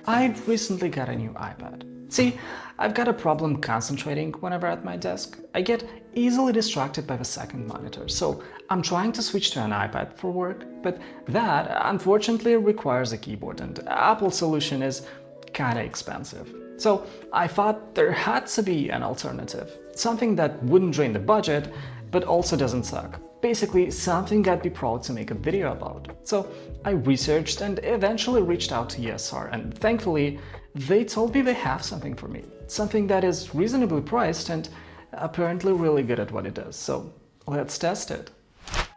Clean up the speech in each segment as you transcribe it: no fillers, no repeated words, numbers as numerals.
I recently got a new iPad. See, I've got a problem concentrating whenever at my desk. I get easily distracted by the second monitor, so I'm trying to switch to an iPad for work, but that unfortunately requires a keyboard, and Apple's solution is kinda expensive. So I thought there had to be an alternative, something that wouldn't drain the budget, but also doesn't suck. Basically, something I'd be proud to make a video about. So I researched and eventually reached out to ESR, and thankfully, they told me they have something for me. Something that is reasonably priced and apparently really good at what it does. So let's test it.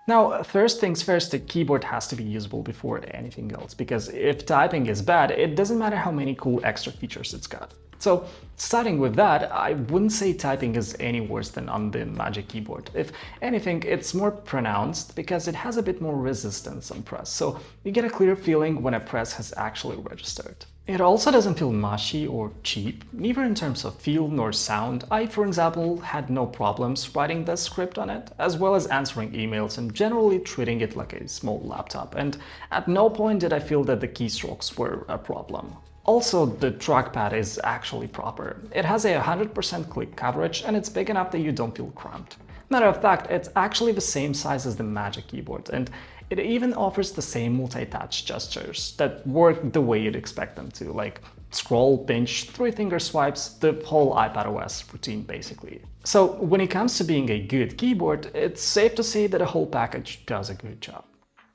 Now, first things first, the keyboard has to be usable before anything else, because if typing is bad, it doesn't matter how many cool extra features it's got. So, starting with that, I wouldn't say typing is any worse than on the Magic Keyboard. If anything, it's more pronounced because it has a bit more resistance on press, so you get a clear feeling when a press has actually registered. It also doesn't feel mushy or cheap, neither in terms of feel nor sound. I, for example, had no problems writing the script on it, as well as answering emails and generally treating it like a small laptop, and at no point did I feel that the keystrokes were a problem. Also, the trackpad is actually proper. It has a 100% click coverage and it's big enough that you don't feel cramped. Matter of fact, it's actually the same size as the Magic Keyboard, and it even offers the same multi-touch gestures that work the way you'd expect them to, like scroll, pinch, three-finger swipes, the whole iPadOS routine basically. So when it comes to being a good keyboard, it's safe to say that the whole package does a good job.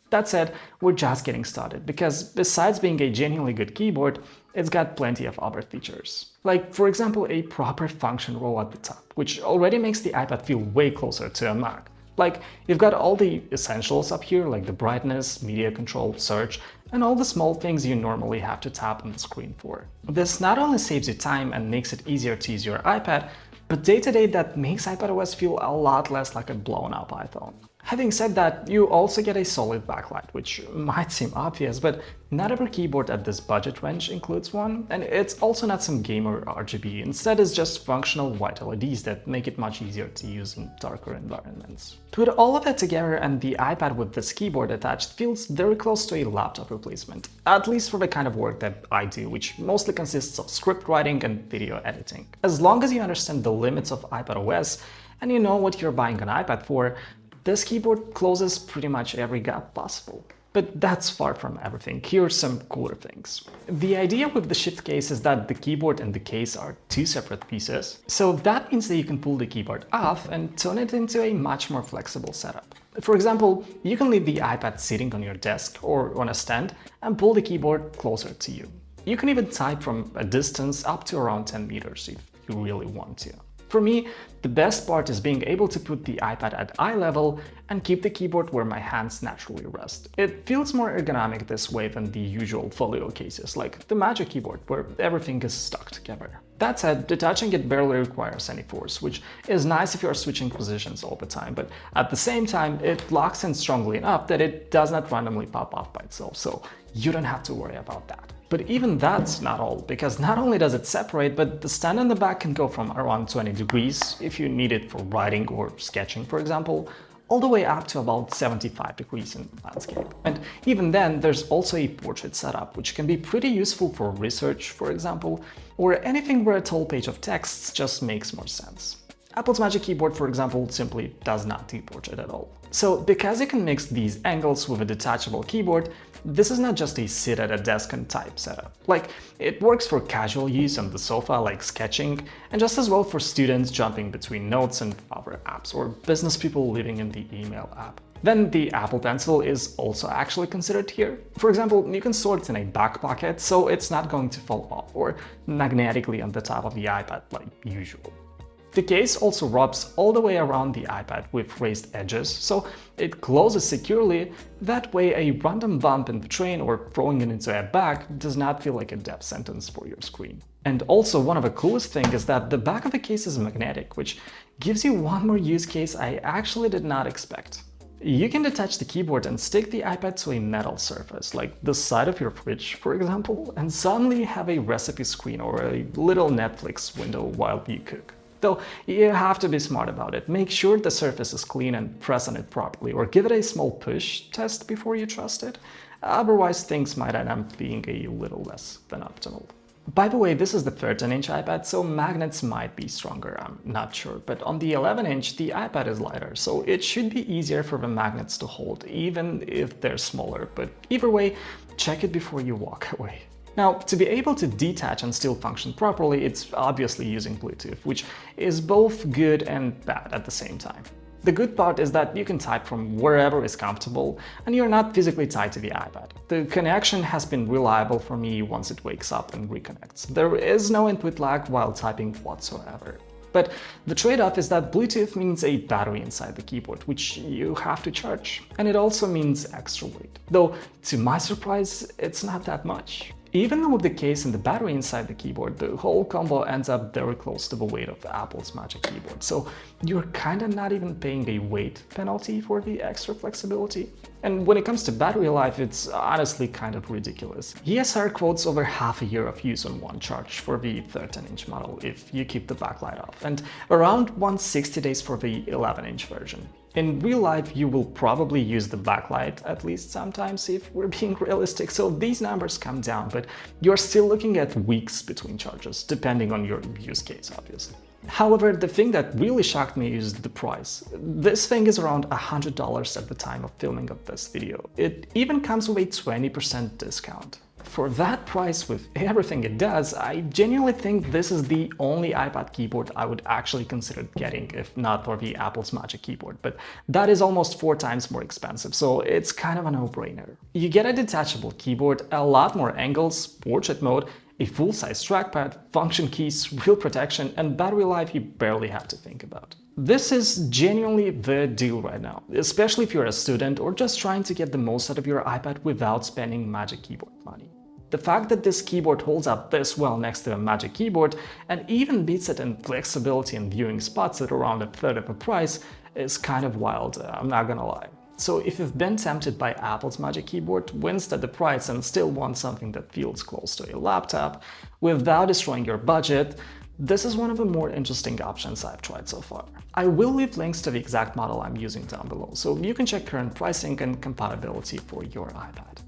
That said, we're just getting started, because besides being a genuinely good keyboard, it's got plenty of other features. Like, for example, a proper function row at the top, which already makes the iPad feel way closer to a Mac. Like, you've got all the essentials up here, like the brightness, media control, search, and all the small things you normally have to tap on the screen for. This not only saves you time and makes it easier to use your iPad, but day-to-day that makes iPadOS feel a lot less like a blown-up iPhone. Having said that, you also get a solid backlight, which might seem obvious, but not every keyboard at this budget range includes one, and it's also not some gamer RGB. Instead, it's just functional white LEDs that make it much easier to use in darker environments. Put all of that together, and the iPad with this keyboard attached feels very close to a laptop replacement, at least for the kind of work that I do, which mostly consists of script writing and video editing. As long as you understand the limits of iPadOS and you know what you're buying an iPad for, this keyboard closes pretty much every gap possible. But that's far from everything. Here's some cooler things. The idea with the Shift case is that the keyboard and the case are two separate pieces, so that means that you can pull the keyboard off and turn it into a much more flexible setup. For example, you can leave the iPad sitting on your desk or on a stand and pull the keyboard closer to you. You can even type from a distance up to around 10 meters if you really want to. For me, the best part is being able to put the iPad at eye level and keep the keyboard where my hands naturally rest. It feels more ergonomic this way than the usual folio cases, like the Magic Keyboard, where everything is stuck together. That said, detaching it barely requires any force, which is nice if you're switching positions all the time, but at the same time, it locks in strongly enough that it does not randomly pop off by itself, so you don't have to worry about that. But even that's not all, because not only does it separate, but the stand on the back can go from around 20 degrees, if you need it for writing or sketching, for example, all the way up to about 75 degrees in landscape. And even then, there's also a portrait setup, which can be pretty useful for research, for example, or anything where a tall page of texts just makes more sense. Apple's Magic Keyboard, for example, simply does not do portrait at all. So because you can mix these angles with a detachable keyboard, this is not just a sit at a desk and type setup. Like, it works for casual use on the sofa like sketching, and just as well for students jumping between notes and other apps, or business people living in the email app. Then the Apple Pencil is also actually considered here. For example, you can store it in a back pocket so it's not going to fall off, or magnetically on the top of the iPad like usual. The case also wraps all the way around the iPad with raised edges, so it closes securely. That way a random bump in the train or throwing it into a bag does not feel like a death sentence for your screen. And also, one of the coolest things is that the back of the case is magnetic, which gives you one more use case I actually did not expect. You can detach the keyboard and stick the iPad to a metal surface, like the side of your fridge, for example, and suddenly have a recipe screen or a little Netflix window while you cook. Though you have to be smart about it. Make sure the surface is clean and press on it properly, or give it a small push test before you trust it. Otherwise, things might end up being a little less than optimal. By the way, this is the 13-inch iPad, so magnets might be stronger, I'm not sure. But on the 11-inch, the iPad is lighter, so it should be easier for the magnets to hold, even if they're smaller. But either way, check it before you walk away. Now, to be able to detach and still function properly, it's obviously using Bluetooth, which is both good and bad at the same time. The good part is that you can type from wherever is comfortable and you're not physically tied to the iPad. The connection has been reliable for me once it wakes up and reconnects. There is no input lag while typing whatsoever. But the trade-off is that Bluetooth means a battery inside the keyboard, which you have to charge. And it also means extra weight. Though, to my surprise, it's not that much. Even with the case and the battery inside the keyboard, the whole combo ends up very close to the weight of Apple's Magic Keyboard, so you're kinda not even paying a weight penalty for the extra flexibility. And when it comes to battery life, it's honestly kind of ridiculous. ESR quotes over half a year of use on one charge for the 13-inch model if you keep the backlight off, and around 160 days for the 11-inch version. In real life, you will probably use the backlight at least sometimes if we're being realistic, so these numbers come down, but you're still looking at weeks between charges, depending on your use case, obviously. However, the thing that really shocked me is the price. This thing is around $100 at the time of filming of this video. It even comes with a 20% discount. For that price, with everything it does, I genuinely think this is the only iPad keyboard I would actually consider getting if not for the Apple's Magic Keyboard, but that is almost 4 times more expensive, so it's kind of a no-brainer. You get a detachable keyboard, a lot more angles, portrait mode, a full-size trackpad, function keys, real protection, and battery life you barely have to think about. This is genuinely the deal right now, especially if you're a student or just trying to get the most out of your iPad without spending Magic Keyboard money. The fact that this keyboard holds up this well next to a Magic Keyboard and even beats it in flexibility and viewing spots at around a third of the price is kind of wild, I'm not gonna lie. So if you've been tempted by Apple's Magic Keyboard, winced at the price and still want something that feels close to a laptop without destroying your budget, this is one of the more interesting options I've tried so far. I will leave links to the exact model I'm using down below, so you can check current pricing and compatibility for your iPad.